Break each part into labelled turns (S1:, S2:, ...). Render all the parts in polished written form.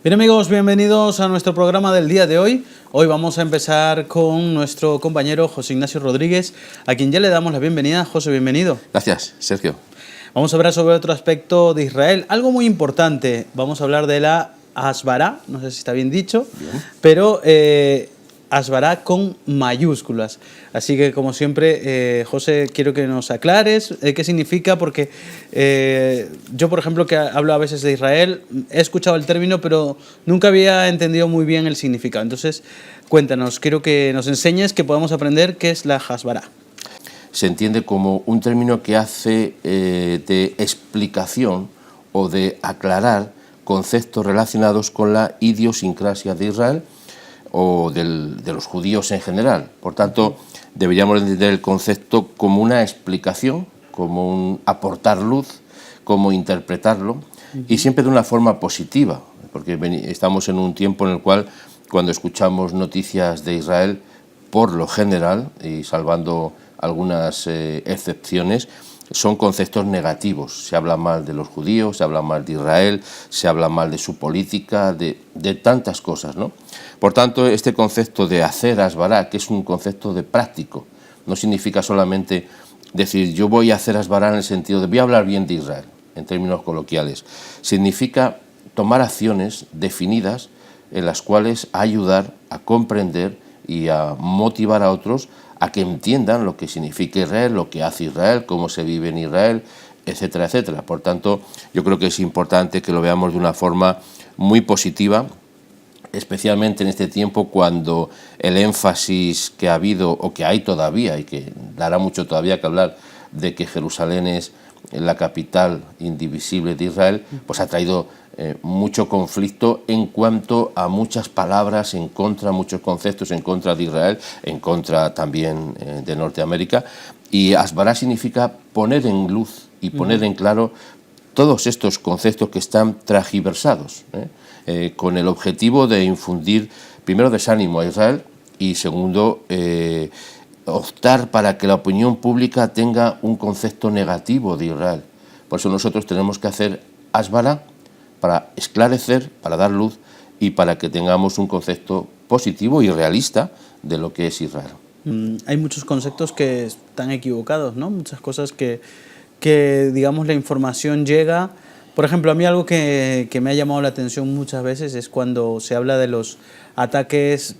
S1: Bien amigos, bienvenidos a nuestro programa del día de hoy. Hoy vamos a empezar con nuestro compañero José Ignacio Rodríguez, a quien ya le damos la bienvenida. José, bienvenido.
S2: Gracias, Sergio.
S1: Vamos a hablar sobre otro aspecto de Israel, algo muy importante. Vamos a hablar de la Hasbará, no sé si está bien dicho, pero Hasbará con mayúsculas. Así que, como siempre, José, quiero que nos aclares qué significa, porque yo, por ejemplo, que hablo a veces de Israel, he escuchado el término, pero nunca había entendido muy bien el significado. Entonces, cuéntanos, quiero que nos enseñes, que podamos aprender qué es la Hasbará.
S2: Se entiende como un término que hace de explicación o de aclarar conceptos relacionados con la idiosincrasia de Israel o de los judíos en general. Por tanto, deberíamos entender el concepto como una explicación, como un aportar luz, como interpretarlo, y siempre de una forma positiva, porque estamos en un tiempo en el cual, cuando escuchamos noticias de Israel, por lo general, y salvando algunas excepciones, son conceptos negativos. Se habla mal de los judíos, se habla mal de Israel, se habla mal de su política, de tantas cosas, ¿no? Por tanto, este concepto de hacer Hasbará, que es un concepto de práctico, no significa solamente decir yo voy a hacer Hasbará en el sentido de voy a hablar bien de Israel, en términos coloquiales. Significa tomar acciones definidas en las cuales ayudar a comprender y a motivar a otros a que entiendan lo que significa Israel, lo que hace Israel, cómo se vive en Israel, etcétera, etcétera. Por tanto, yo creo que es importante que lo veamos de una forma muy positiva, especialmente en este tiempo cuando el énfasis que ha habido o que hay todavía y que dará mucho todavía que hablar de que Jerusalén es la capital indivisible de Israel, pues ha traído mucho conflicto en cuanto a muchas palabras en contra, muchos conceptos en contra de Israel, en contra también de Norteamérica. Y Hasbará significa poner en luz y poner en claro todos estos conceptos que están transgiversados, con el objetivo de infundir, primero, desánimo a Israel y, segundo, optar para que la opinión pública tenga un concepto negativo de Israel. Por eso nosotros tenemos que hacer Hasbará para esclarecer, para dar luz y para que tengamos un concepto positivo y realista de lo que es Israel.
S1: Hay muchos conceptos que están equivocados, ¿no? Muchas cosas que digamos, la información llega. Por ejemplo, a mí algo que me ha llamado la atención muchas veces es cuando se habla de los ataques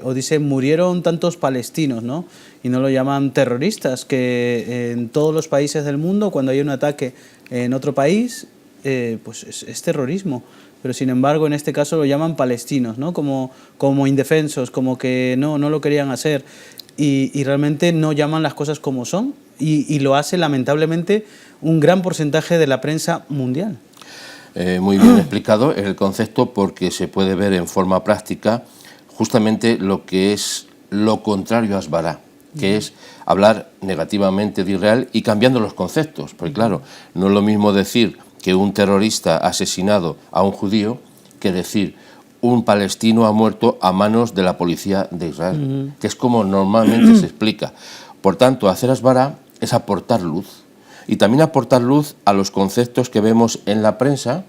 S1: o dice murieron tantos palestinos, ¿no? Y no lo llaman terroristas, que en todos los países del mundo cuando hay un ataque en otro país, pues es terrorismo. Pero sin embargo en este caso lo llaman palestinos, ¿no? Como indefensos, como que no lo querían hacer. Y realmente no llaman las cosas como son y lo hace lamentablemente un gran porcentaje de la prensa mundial.
S2: Muy bien explicado el concepto, porque se puede ver en forma práctica justamente lo que es lo contrario a Hasbará, que es hablar negativamente de Israel y cambiando los conceptos, porque claro, no es lo mismo decir que un terrorista ha asesinado a un judío que decir un palestino ha muerto a manos de la policía de Israel, que es como normalmente se explica. Por tanto, hacer Hasbará es aportar luz, y también aportar luz a los conceptos que vemos en la prensa,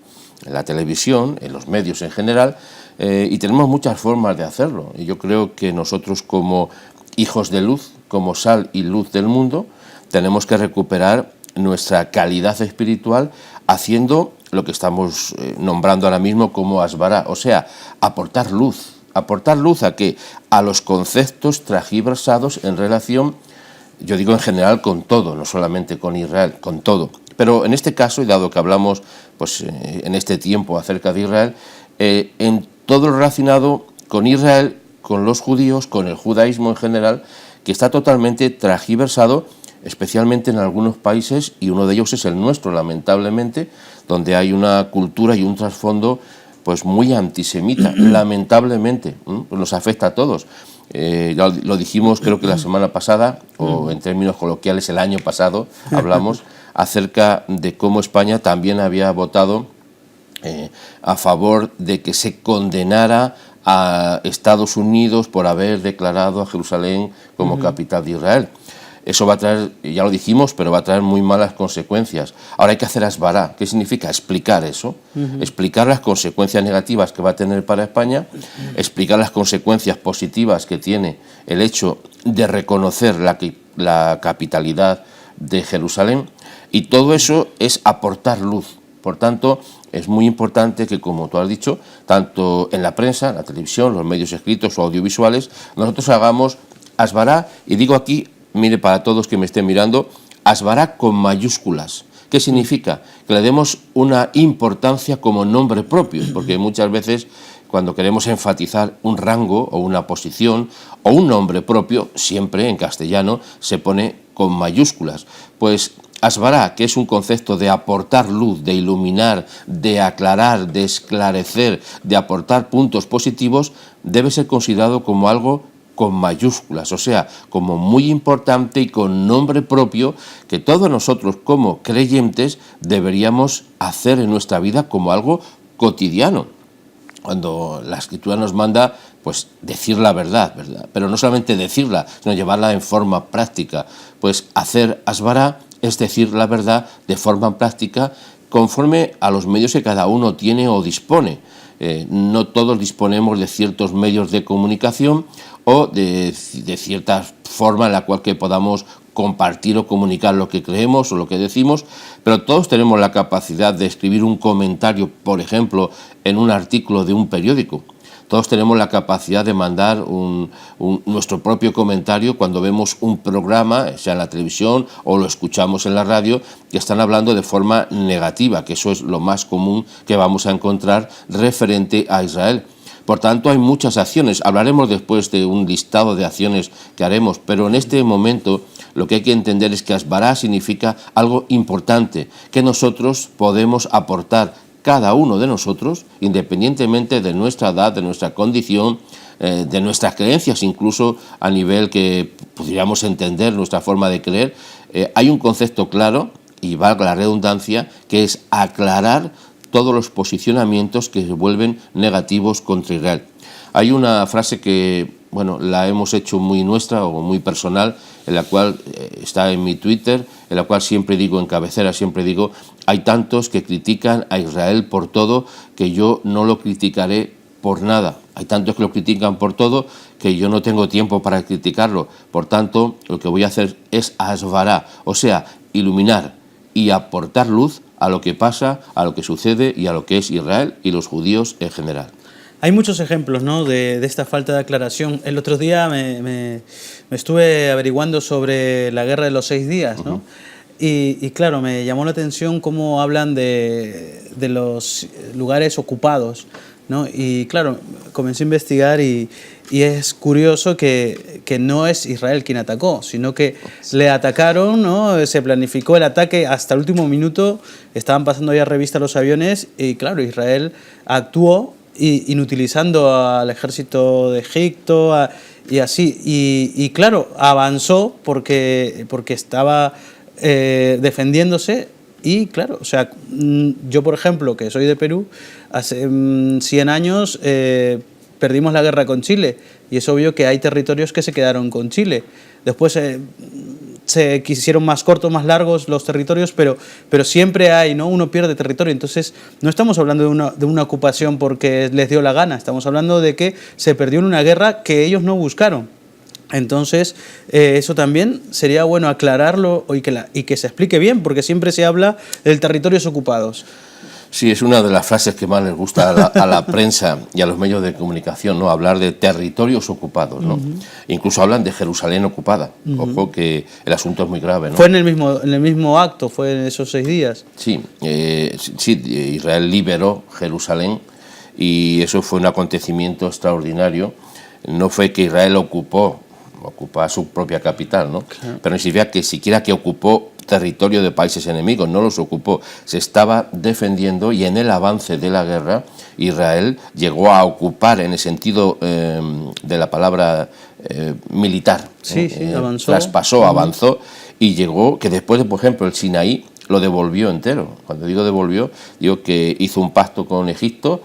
S2: en la televisión, en los medios en general, y tenemos muchas formas de hacerlo. Y yo creo que nosotros, como hijos de luz, como sal y luz del mundo, tenemos que recuperar nuestra calidad espiritual haciendo lo que estamos nombrando ahora mismo como Hasbará, o sea, aportar luz. ¿Aportar luz a qué? A los conceptos transgiversados en relación, yo digo en general, con todo, no solamente con Israel, con todo. Pero en este caso, y dado que hablamos pues, en este tiempo acerca de Israel, en todo lo relacionado con Israel, con los judíos, con el judaísmo en general, que está totalmente transgiversado, especialmente en algunos países, y uno de ellos es el nuestro, lamentablemente, donde hay una cultura y un trasfondo pues muy antisemita, lamentablemente, pues nos afecta a todos. Lo dijimos creo que la semana pasada, o en términos coloquiales el año pasado, hablamos acerca de cómo España también había votado a favor de que se condenara a Estados Unidos por haber declarado a Jerusalén como capital de Israel. eso va a traer, ya lo dijimos, pero va a traer muy malas consecuencias. Ahora hay que hacer asbará. ¿Qué significa? Explicar eso, explicar las consecuencias negativas que va a tener para España, explicar las consecuencias positivas que tiene el hecho de reconocer la capitalidad de Jerusalén, y todo eso es aportar luz. Por tanto, es muy importante que, como tú has dicho, tanto en la prensa, la televisión, los medios escritos o audiovisuales, nosotros hagamos asbará, y digo aquí, mire, para todos que me estén mirando, asbará con mayúsculas. ¿Qué significa? Que le demos una importancia como nombre propio, porque muchas veces cuando queremos enfatizar un rango o una posición o un nombre propio, siempre en castellano se pone con mayúsculas. Pues asbará, que es un concepto de aportar luz, de iluminar, de aclarar, de esclarecer, de aportar puntos positivos, debe ser considerado como algo con mayúsculas, o sea, como muy importante y con nombre propio, que todos nosotros como creyentes deberíamos hacer en nuestra vida como algo cotidiano. Cuando la Escritura nos manda, pues, decir la verdad, ¿verdad? Pero no solamente decirla, sino llevarla en forma práctica. Pues hacer asbará es decir la verdad de forma práctica conforme a los medios que cada uno tiene o dispone. No todos disponemos de ciertos medios de comunicación o de cierta forma en la cual que podamos compartir o comunicar lo que creemos o lo que decimos, pero todos tenemos la capacidad de escribir un comentario, por ejemplo, en un artículo de un periódico. Todos tenemos la capacidad de mandar nuestro propio comentario cuando vemos un programa, sea en la televisión o lo escuchamos en la radio, que están hablando de forma negativa, que eso es lo más común que vamos a encontrar referente a Israel. Por tanto, hay muchas acciones. Hablaremos después de un listado de acciones que haremos, pero en este momento lo que hay que entender es que asbará significa algo importante, que nosotros podemos aportar, cada uno de nosotros, independientemente de nuestra edad, de nuestra condición, de nuestras creencias, incluso a nivel que pudiéramos entender nuestra forma de creer, hay un concepto claro, y valga la redundancia, que es aclarar todos los posicionamientos que se vuelven negativos contra Israel. Hay una frase que, bueno, la hemos hecho muy nuestra o muy personal, en la cual está en mi Twitter, en la cual siempre digo, en cabecera siempre digo, hay tantos que critican a Israel por todo que yo no lo criticaré por nada. Hay tantos que lo critican por todo que yo no tengo tiempo para criticarlo. Por tanto, lo que voy a hacer es asbará, o sea, iluminar y aportar luz a lo que pasa, a lo que sucede y a lo que es Israel y los judíos en general.
S1: Hay muchos ejemplos, ¿no?, de esta falta de aclaración. El otro día me estuve averiguando sobre la Guerra de los 6 días, ¿no? Y claro, me llamó la atención cómo hablan de los lugares ocupados, ¿no? Y claro, comencé a investigar y es curioso que no es Israel quien atacó, sino que le atacaron, ¿no? Se planificó el ataque hasta el último minuto, estaban pasando ya revista los aviones y claro, Israel actuó inutilizando al ejército de Egipto y así. Y claro, avanzó porque estaba defendiéndose. Y claro, o sea, yo por ejemplo, que soy de Perú, hace 100 años perdimos la guerra con Chile y es obvio que hay territorios que se quedaron con Chile. Después se quisieron más cortos, más largos los territorios, pero siempre hay, ¿no? Uno pierde territorio. Entonces, no estamos hablando de una ocupación porque les dio la gana, estamos hablando de que se perdió en una guerra que ellos no buscaron. Entonces, eso también sería bueno aclararlo y que se explique bien, porque siempre se habla de territorios ocupados.
S2: Sí, es una de las frases que más les gusta a la prensa y a los medios de comunicación, ¿no? Hablar de territorios ocupados, ¿no? Incluso hablan de Jerusalén ocupada. Ojo que el asunto es muy grave, ¿no?
S1: Fue en el mismo acto, fue en esos 6 días.
S2: Sí, Israel liberó Jerusalén y eso fue un acontecimiento extraordinario. No fue que Israel ocupaba su propia capital, ¿no? Claro. Pero ni siquiera que ocupó territorio de países enemigos, no los ocupó, se estaba defendiendo y en el avance de la guerra Israel llegó a ocupar en el sentido de la palabra militar,
S1: avanzó.
S2: Traspasó, avanzó y llegó que después de, por ejemplo, el Sinaí lo devolvió entero. Cuando digo devolvió, digo que hizo un pacto con Egipto.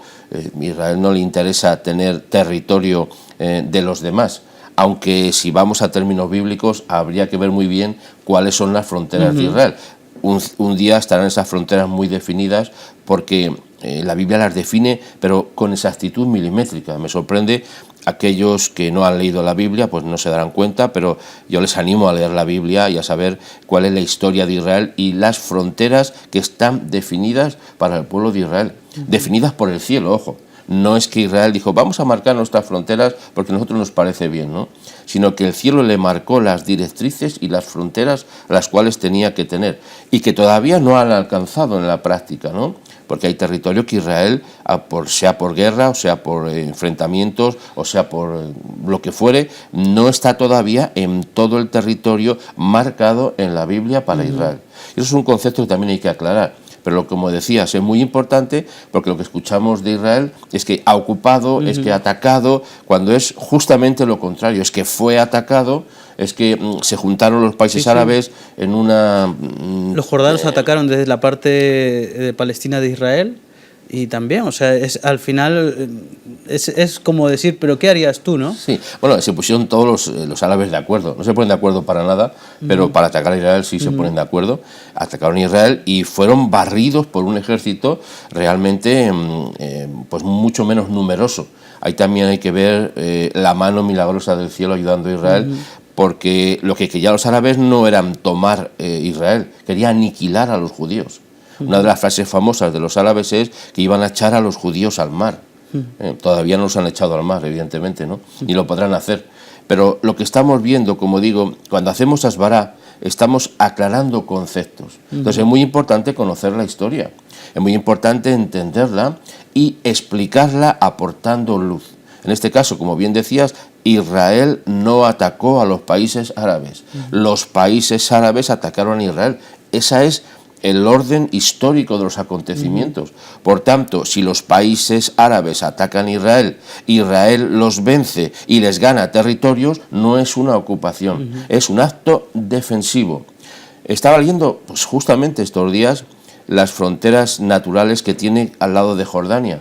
S2: Israel no le interesa tener territorio de los demás. aunque si vamos a términos bíblicos habría que ver muy bien cuáles son las fronteras de Israel. Un día estarán esas fronteras muy definidas porque la Biblia las define, pero con exactitud milimétrica. Me sorprende, aquellos que no han leído la Biblia pues no se darán cuenta, pero yo les animo a leer la Biblia y a saber cuál es la historia de Israel y las fronteras que están definidas para el pueblo de Israel, definidas por el cielo, ojo. No es que Israel dijo, vamos a marcar nuestras fronteras porque a nosotros nos parece bien, ¿no? Sino que el cielo le marcó las directrices y las fronteras a las cuales tenía que tener y que todavía no han alcanzado en la práctica, ¿no? Porque hay territorio que Israel, sea por guerra, o sea por enfrentamientos, o sea por lo que fuere, no está todavía en todo el territorio marcado en la Biblia para Israel. Y eso es un concepto que también hay que aclarar. Pero como decías, es muy importante porque lo que escuchamos de Israel es que ha ocupado, es que ha atacado, cuando es justamente lo contrario, es que fue atacado, es que se juntaron los países árabes en una...
S1: Los jordanos atacaron desde la parte de Palestina de Israel y también, o sea, al final es como decir, pero ¿qué harías tú, no?
S2: Sí, bueno, se pusieron todos los árabes de acuerdo, no se ponen de acuerdo para nada, pero para atacar a Israel sí se ponen de acuerdo, atacaron a Israel y fueron barridos por un ejército realmente pues mucho menos numeroso. Ahí también hay que ver la mano milagrosa del cielo ayudando a Israel, porque lo que querían los árabes no eran tomar Israel, querían aniquilar a los judíos. Una de las frases famosas de los árabes es que iban a echar a los judíos al mar. Todavía no los han echado al mar, evidentemente, ¿no? Ni lo podrán hacer. Pero lo que estamos viendo, como digo, cuando hacemos Asbará, estamos aclarando conceptos. Entonces es muy importante conocer la historia, es muy importante entenderla y explicarla aportando luz. En este caso, como bien decías, Israel no atacó a los países árabes. Los países árabes atacaron a Israel. Esa es el orden histórico de los acontecimientos. Por tanto, si los países árabes atacan a Israel, Israel los vence y les gana territorios, no es una ocupación, es un acto defensivo. Estaba leyendo pues, justamente estos días las fronteras naturales que tiene al lado de Jordania.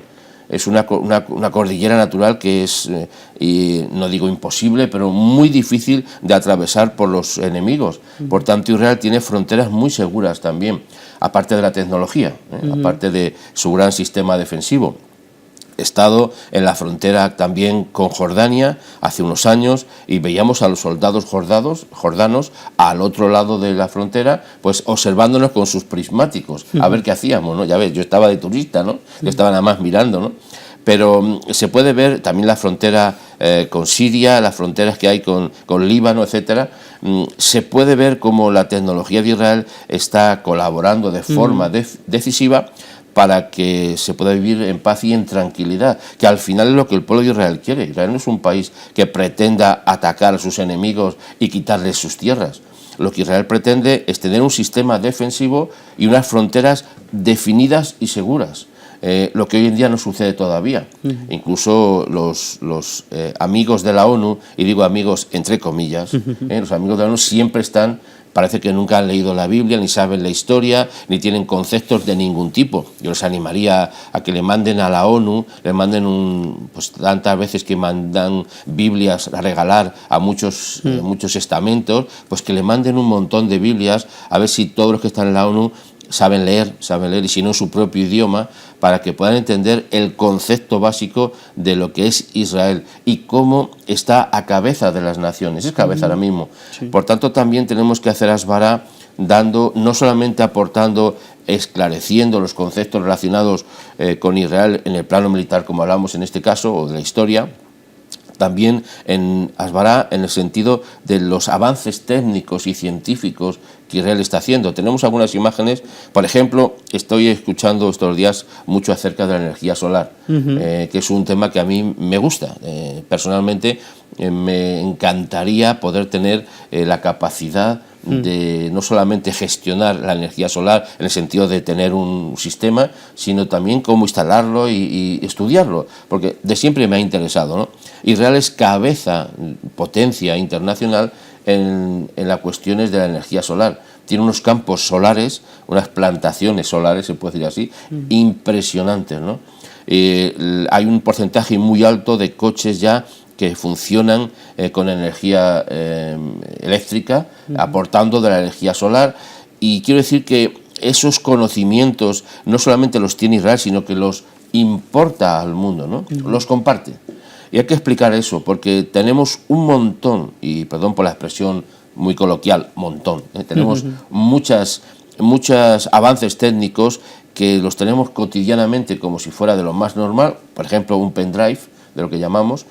S2: Es una cordillera natural que es, y no digo imposible, pero muy difícil de atravesar por los enemigos. Por tanto, Israel tiene fronteras muy seguras también, aparte de la tecnología, aparte de su gran sistema defensivo. He estado en la frontera también con Jordania hace unos años y veíamos a los soldados jordanos al otro lado de la frontera, pues observándonos con sus prismáticos, a ver qué hacíamos, ¿no? Ya ves, yo estaba de turista, ¿no? Yo estaba nada más mirando, ¿no? Pero se puede ver también la frontera con Siria, las fronteras que hay con Líbano, etcétera. Se puede ver cómo la tecnología de Israel está colaborando de forma decisiva para que se pueda vivir en paz y en tranquilidad, que al final es lo que el pueblo de Israel quiere. Israel no es un país que pretenda atacar a sus enemigos y quitarles sus tierras. Lo que Israel pretende es tener un sistema defensivo y unas fronteras definidas y seguras, lo que hoy en día no sucede todavía. Incluso los amigos de la ONU, y digo amigos entre comillas, los amigos de la ONU siempre están... Parece que nunca han leído la Biblia, ni saben la historia, ni tienen conceptos de ningún tipo. Yo les animaría a que le manden a la ONU, le manden pues tantas veces que mandan Biblias a regalar a muchos estamentos, pues que le manden un montón de Biblias, a ver si todos los que están en la ONU saben leer, y si no en su propio idioma, para que puedan entender el concepto básico de lo que es Israel y cómo está a cabeza de las naciones, es cabeza ahora mismo. Sí. Por tanto, también tenemos que hacer Asbará no solamente aportando, esclareciendo los conceptos relacionados con Israel en el plano militar, como hablamos en este caso, o de la historia, también en Asbará en el sentido de los avances técnicos y científicos que Israel está haciendo. Tenemos algunas imágenes, por ejemplo, estoy escuchando estos días mucho acerca de la energía solar, que es un tema que a mí me gusta. Personalmente me encantaría poder tener la capacidad de no solamente gestionar la energía solar en el sentido de tener un sistema, sino también cómo instalarlo y estudiarlo, porque de siempre me ha interesado, ¿no? Israel es cabeza, potencia internacional en las cuestiones de la energía solar. Tiene unos campos solares, unas plantaciones solares, se puede decir así, impresionantes, ¿no? Hay un porcentaje muy alto de coches ya que funcionan con energía eléctrica, aportando de la energía solar, y quiero decir que esos conocimientos no solamente los tiene Israel, sino que los importa al mundo, ¿no? Los comparte. Y hay que explicar eso, porque tenemos un montón, y perdón por la expresión muy coloquial, montón, tenemos muchos avances técnicos que los tenemos cotidianamente como si fuera de lo más normal, por ejemplo un pendrive, de lo que llamamos,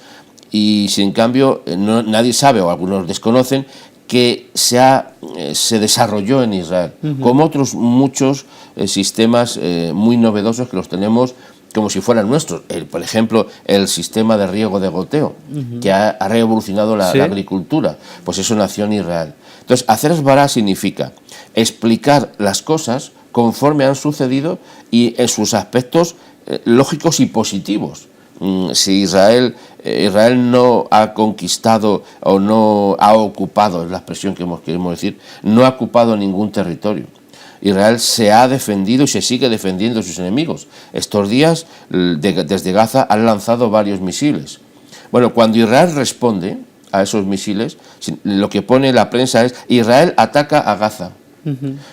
S2: y sin cambio nadie sabe, o algunos desconocen, que se desarrolló en Israel, como otros muchos sistemas muy novedosos que los tenemos como si fueran nuestros. Por ejemplo, el sistema de riego de goteo, que ha revolucionado la agricultura, pues eso nació en Israel. Entonces, hacer esbará significa explicar las cosas conforme han sucedido y en sus aspectos lógicos y positivos. Si Israel no ha conquistado o no ha ocupado, es la expresión que queremos decir, no ha ocupado ningún territorio. Israel se ha defendido y se sigue defendiendo de sus enemigos. Estos días, desde Gaza, han lanzado varios misiles. Bueno, cuando Israel responde a esos misiles, lo que pone la prensa es: Israel ataca a Gaza.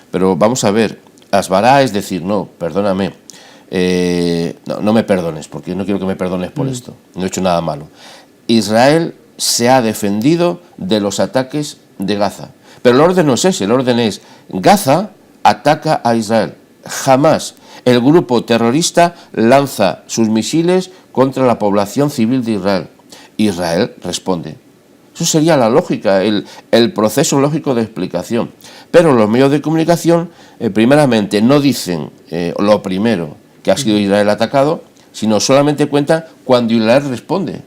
S2: Pero vamos a ver, asbará es decir, no, perdóname, no me perdones, porque no quiero que me perdones por esto, no he hecho nada malo. Israel se ha defendido de los ataques de Gaza. Pero el orden no es ese, el orden es: Gaza ataca a Israel. Jamás el grupo terrorista lanza sus misiles contra la población civil de Israel. Israel responde. Eso sería la lógica, el proceso lógico de explicación. Pero los medios de comunicación, primeramente, no dicen lo primero, que ha sido Israel atacado, sino solamente cuentan cuando Israel responde.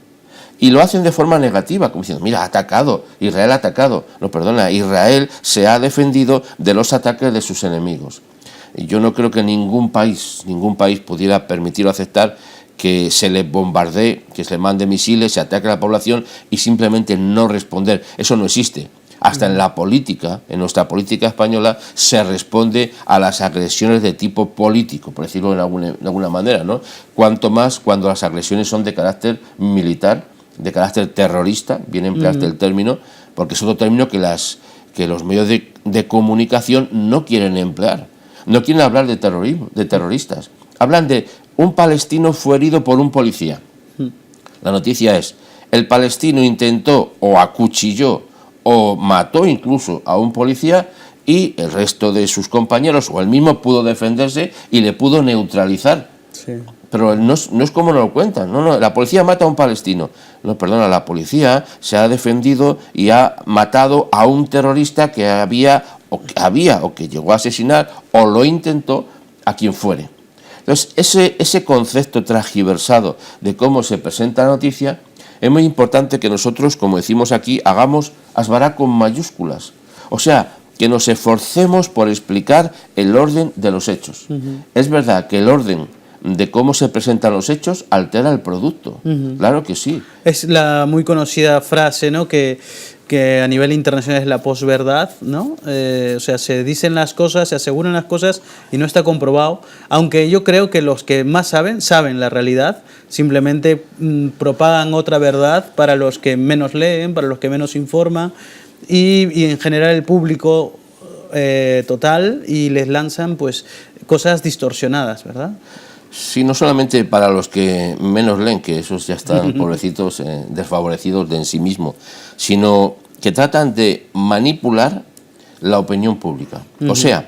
S2: Y lo hacen de forma negativa, como diciendo: mira, ha atacado, Israel ha atacado. No, perdona, Israel se ha defendido de los ataques de sus enemigos. Y yo no creo que ningún país pudiera permitir o aceptar que se le bombardee, que se le mande misiles, se ataque a la población y simplemente no responder. Eso no existe. Hasta en la política, en nuestra política española, se responde a las agresiones de tipo político, por decirlo de alguna manera, ¿no? Cuanto más cuando las agresiones son de carácter militar, de carácter terrorista, bien empleaste el término, porque es otro término que los medios de comunicación no quieren emplear. No quieren hablar de terrorismo, de terroristas. Hablan de: un palestino fue herido por un policía. La noticia es: el palestino intentó o acuchilló o mató incluso a un policía y el resto de sus compañeros o él mismo pudo defenderse y le pudo neutralizar. Sí. Pero no es como nos lo cuentan. No, la policía mata a un palestino. No, perdona, la policía se ha defendido y ha matado a un terrorista que había o que llegó a asesinar o lo intentó, a quien fuere. Entonces, ese concepto transgiversado de cómo se presenta la noticia, es muy importante que nosotros, como decimos aquí, hagamos asbará con mayúsculas. O sea, que nos esforcemos por explicar el orden de los hechos. Es verdad que el orden de cómo se presentan los hechos altera el producto. Claro que sí.
S1: Es la muy conocida frase, ¿no?, que a nivel internacional es la posverdad, ¿no? O sea, se dicen las cosas, se aseguran las cosas y no está comprobado, aunque yo creo que los que más saben la realidad, simplemente propagan otra verdad para los que menos leen, para los que menos informan y en general el público total, y les lanzan pues cosas distorsionadas, ¿verdad?
S2: Sí, no solamente para los que menos leen, que esos ya están pobrecitos, desfavorecidos de en sí mismos, sino que tratan de manipular la opinión pública. O sea,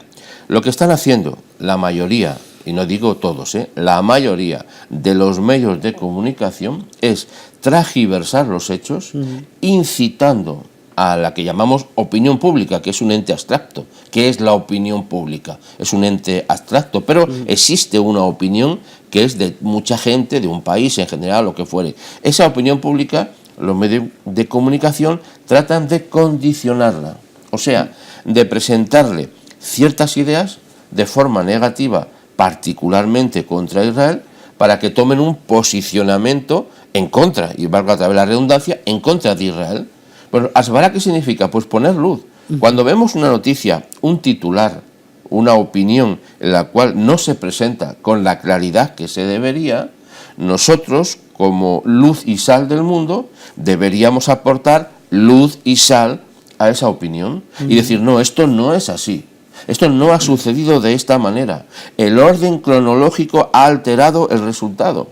S2: lo que están haciendo la mayoría, y no digo todos, la mayoría de los medios de comunicación es transgiversar los hechos, incitando a la que llamamos opinión pública, que es un ente abstracto. ¿Qué es la opinión pública? Es un ente abstracto, pero existe una opinión que es de mucha gente, de un país en general, lo que fuere. Esa opinión pública, los medios de comunicación tratan de condicionarla, o sea, de presentarle ciertas ideas de forma negativa, particularmente contra Israel, para que tomen un posicionamiento en contra, y valga a través de la redundancia, en contra de Israel. Bueno, asbará, ¿qué significa? Pues poner luz. Cuando vemos una noticia, un titular, una opinión en la cual no se presenta con la claridad que se debería, nosotros, como luz y sal del mundo, deberíamos aportar luz y sal a esa opinión y decir, no, esto no es así. Esto no ha sucedido de esta manera. El orden cronológico ha alterado el resultado.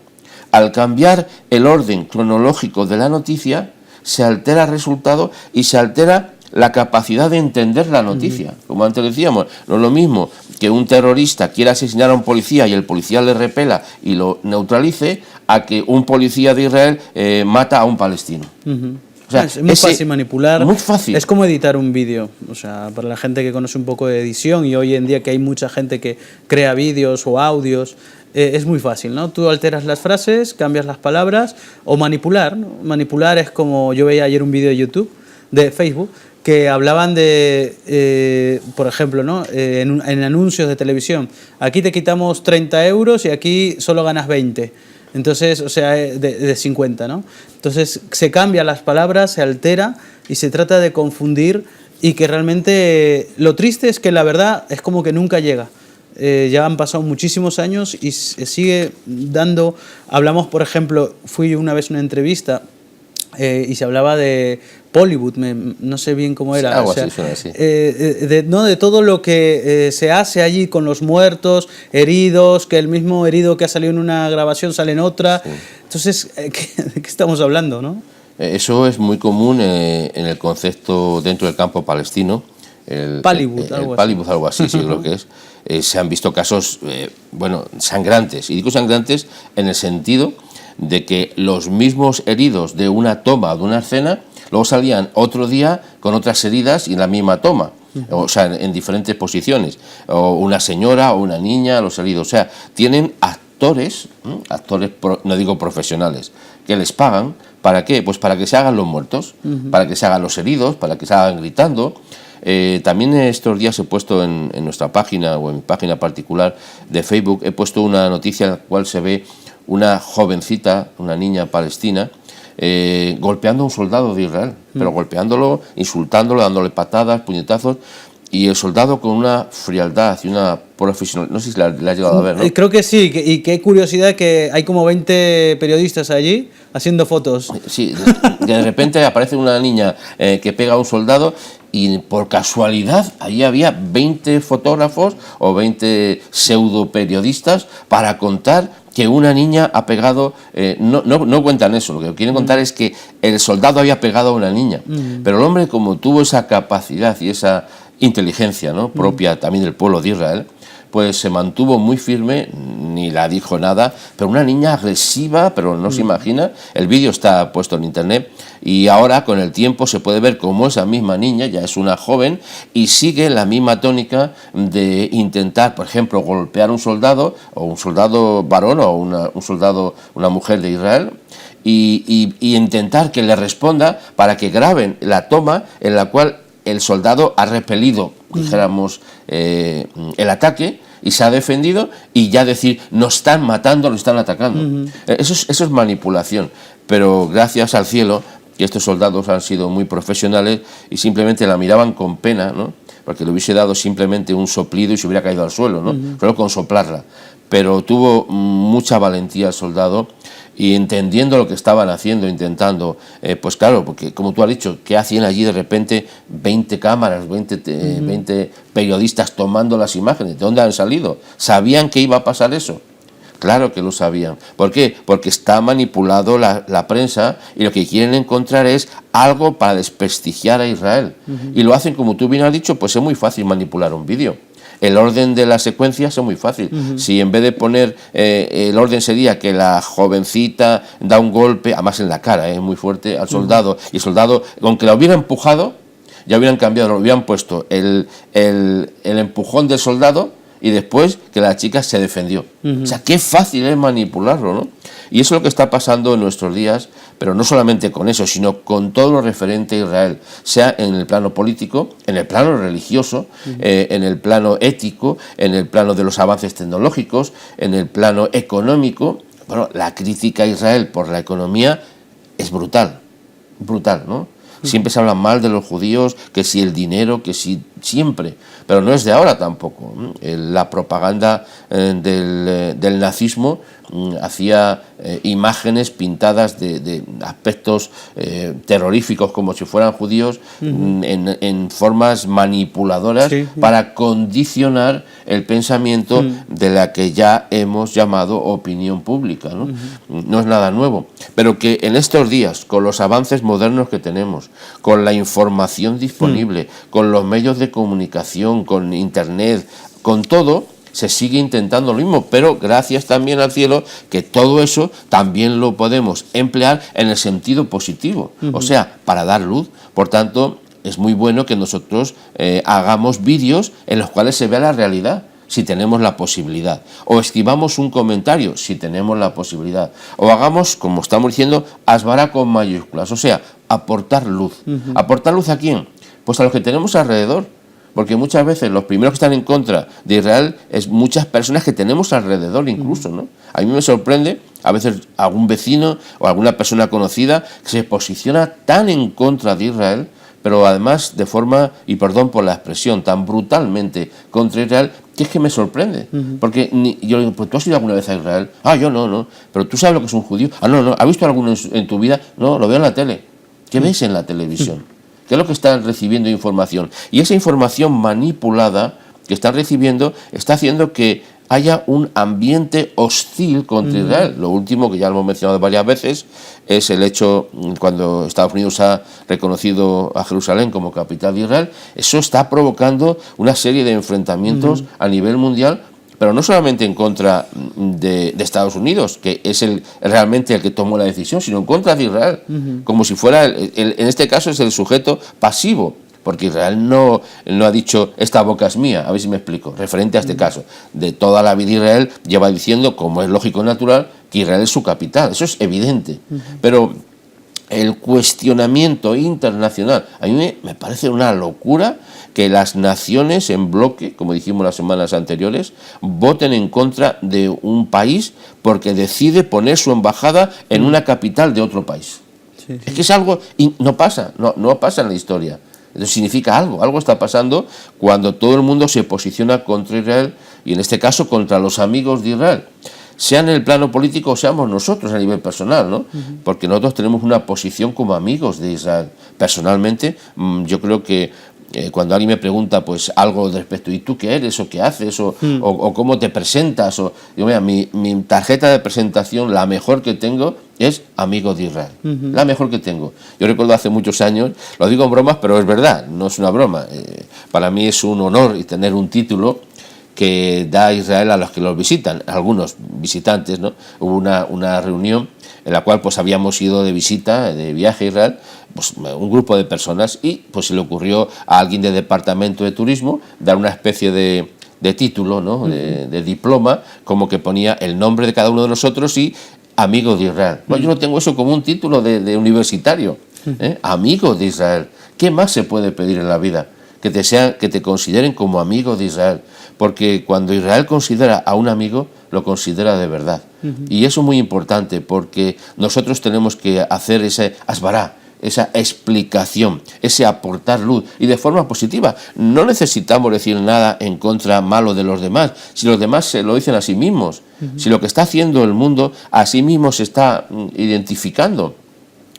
S2: Al cambiar el orden cronológico de la noticia, se altera el resultado y se altera la capacidad de entender la noticia. Como antes decíamos, no es lo mismo que un terrorista quiera asesinar a un policía y el policía le repela y lo neutralice, a que un policía de Israel mata a un palestino. O sea,
S1: es muy fácil manipular.
S2: Muy fácil.
S1: Es como editar un vídeo. O sea, para la gente que conoce un poco de edición, y hoy en día que hay mucha gente que crea vídeos o audios, es muy fácil, ¿no? Tú alteras las frases, cambias las palabras, o manipular, ¿no? Manipular es como, yo veía ayer un vídeo de YouTube, de Facebook, que hablaban de, por ejemplo, ¿no? En anuncios de televisión, aquí te quitamos 30 euros y aquí solo ganas 20. Entonces, o sea, de 50, ¿no? Entonces se cambian las palabras, se altera y se trata de confundir, y que realmente lo triste es que la verdad es como que nunca llega. Ya han pasado muchísimos años y sigue dando... Hablamos, por ejemplo, fui una vez a una entrevista y se hablaba de Bollywood, no sé bien cómo era.
S2: Algo
S1: o sea,
S2: así, suena así.
S1: De todo lo que se hace allí con los muertos, heridos, que el mismo herido que ha salido en una grabación sale en otra. Sí. Entonces, ¿de qué estamos hablando, no?
S2: Eso es muy común en el concepto dentro del campo palestino.
S1: Bollywood,
S2: algo así, sí, creo que es. Se han visto casos, bueno, sangrantes. Y digo sangrantes en el sentido de que los mismos heridos de una toma o de una escena luego salían otro día con otras heridas y en la misma toma, o sea, en diferentes posiciones, o una señora o una niña, los heridos, o sea, tienen actores, no digo profesionales, que les pagan, ¿para qué? Pues para que se hagan los muertos, para que se hagan los heridos, para que se hagan gritando. También estos días he puesto en nuestra página o en mi página particular de Facebook, he puesto una noticia en la cual se ve una jovencita, una niña palestina, golpeando a un soldado de Israel, pero golpeándolo, insultándolo, dándole patadas, puñetazos, y el soldado con una frialdad y una profesionalidad, no sé si la has llegado a ver, ¿no?
S1: Creo que sí, y qué curiosidad que hay como 20 periodistas allí haciendo fotos.
S2: Sí, de repente aparece una niña que pega a un soldado y por casualidad allí había 20 fotógrafos o 20 pseudo periodistas para contar que una niña ha pegado, no cuentan eso, lo que quieren contar es que el soldado había pegado a una niña, pero el hombre, como tuvo esa capacidad y esa inteligencia, ¿no?, propia también del pueblo de Israel, pues se mantuvo muy firme, ni la dijo nada, pero una niña agresiva, pero no se imagina. El vídeo está puesto en internet y ahora con el tiempo se puede ver cómo esa misma niña ya es una joven y sigue la misma tónica de intentar, por ejemplo, golpear a un soldado, o un soldado varón o un soldado, una mujer de Israel, y intentar que le responda para que graben la toma en la cual el soldado ha repelido, dijéramos, el ataque y se ha defendido, y ya decir, nos están matando, nos están atacando. Eso es manipulación, pero gracias al cielo que estos soldados han sido muy profesionales y simplemente la miraban con pena, ¿no?, porque le hubiese dado simplemente un soplido y se hubiera caído al suelo, ¿no?, solo con soplarla. Pero tuvo mucha valentía el soldado, y entendiendo lo que estaban haciendo, intentando, pues claro, porque como tú has dicho, ¿qué hacían allí de repente 20 cámaras, 20 periodistas tomando las imágenes? ¿De dónde han salido? ¿Sabían que iba a pasar eso? Claro que lo sabían. ¿Por qué? Porque está manipulado la prensa, y lo que quieren encontrar es algo para desprestigiar a Israel. Y lo hacen, como tú bien has dicho, pues es muy fácil manipular un vídeo. El orden de las secuencias es muy fácil. Si en vez de poner, el orden sería que la jovencita da un golpe, además en la cara, muy fuerte, al soldado, y el soldado, aunque la hubiera empujado, ya hubieran cambiado, lo hubieran puesto el empujón del soldado, y después que la chica se defendió. O sea, qué fácil es manipularlo, ¿no? Y eso es lo que está pasando en nuestros días, pero no solamente con eso, sino con todo lo referente a Israel, sea en el plano político, en el plano religioso, en el plano ético, en el plano de los avances tecnológicos, en el plano económico. Bueno, la crítica a Israel por la economía es brutal, ¿no? Siempre se habla mal de los judíos, que si el dinero, que si siempre, pero no es de ahora tampoco. La propaganda del nazismo hacía imágenes pintadas de aspectos terroríficos como si fueran judíos, en formas manipuladoras, sí, para condicionar el pensamiento de la que ya hemos llamado opinión pública, ¿no? No es nada nuevo, pero que en estos días, con los avances modernos que tenemos, con la información disponible, con los medios de comunicación, con internet, con todo, se sigue intentando lo mismo, pero gracias también al cielo que todo eso también lo podemos emplear en el sentido positivo, o sea, para dar luz. Por tanto, es muy bueno que nosotros hagamos vídeos en los cuales se vea la realidad, si tenemos la posibilidad, o escribamos un comentario, si tenemos la posibilidad, o hagamos, como estamos diciendo, asbará con mayúsculas, o sea, aportar luz. ¿Aportar luz a quién? Pues a los que tenemos alrededor. Porque muchas veces los primeros que están en contra de Israel es muchas personas que tenemos alrededor incluso, ¿no? A mí me sorprende a veces algún vecino o alguna persona conocida que se posiciona tan en contra de Israel, pero además de forma, y perdón por la expresión, tan brutalmente contra Israel, que es que me sorprende. Porque yo le digo, pues ¿tú has ido alguna vez a Israel? Ah, yo no. Pero ¿tú sabes lo que es un judío? Ah, no. ¿Has visto alguno en tu vida? No, lo veo en la tele. ¿Qué ves en la televisión? ¿Qué es lo que están recibiendo información? Y esa información manipulada que están recibiendo está haciendo que haya un ambiente hostil contra Israel. Lo último, que ya lo hemos mencionado varias veces, es el hecho cuando Estados Unidos ha reconocido a Jerusalén como capital de Israel. Eso está provocando una serie de enfrentamientos a nivel mundial, pero no solamente en contra de Estados Unidos, que es realmente el que tomó la decisión, sino en contra de Israel, como si fuera, en este caso es el sujeto pasivo, porque Israel no ha dicho esta boca es mía, a ver si me explico, referente a este caso. De toda la vida Israel lleva diciendo, como es lógico y natural, que Israel es su capital, eso es evidente, pero el cuestionamiento internacional, a mí me parece una locura que las naciones en bloque, como dijimos las semanas anteriores, voten en contra de un país porque decide poner su embajada en una capital de otro país. Sí. Es que es algo, y no pasa en la historia. Entonces significa algo está pasando cuando todo el mundo se posiciona contra Israel, y en este caso contra los amigos de Israel. Sea en el plano político o seamos nosotros a nivel personal, ¿no? Porque nosotros tenemos una posición como amigos de Israel. Personalmente, yo creo que cuando alguien me pregunta pues algo de respecto, ¿y tú qué eres o qué haces o cómo te presentas? Digo, mira, mi tarjeta de presentación, la mejor que tengo, es amigo de Israel, la mejor que tengo. Yo recuerdo hace muchos años, lo digo en bromas, pero es verdad, no es una broma. Para mí es un honor y tener un título que da Israel a los que los visitan, algunos visitantes, ¿no? Hubo una reunión en la cual pues habíamos ido de visita, de viaje a Israel, pues un grupo de personas, y pues se le ocurrió a alguien del departamento de turismo dar una especie de título, ¿no? de diploma, como que ponía el nombre de cada uno de nosotros y amigo de Israel. No, yo no tengo eso como un título de universitario, amigo de Israel. ¿Qué más se puede pedir en la vida? Que te consideren como amigo de Israel, porque cuando Israel considera a un amigo, lo considera de verdad. Y eso es muy importante, porque nosotros tenemos que hacer ese asbará, esa explicación, ese aportar luz, y de forma positiva. No necesitamos decir nada en contra malo de los demás, si los demás se lo dicen a sí mismos, si lo que está haciendo el mundo a sí mismo se está identificando.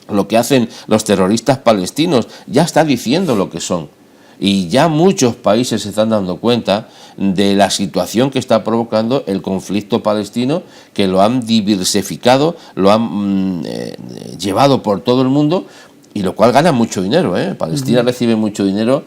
S2: Lo que hacen los terroristas palestinos ya está diciendo lo que son. Y ya muchos países se están dando cuenta de la situación que está provocando el conflicto palestino, que lo han diversificado, lo han llevado por todo el mundo, y lo cual gana mucho dinero. Palestina recibe mucho dinero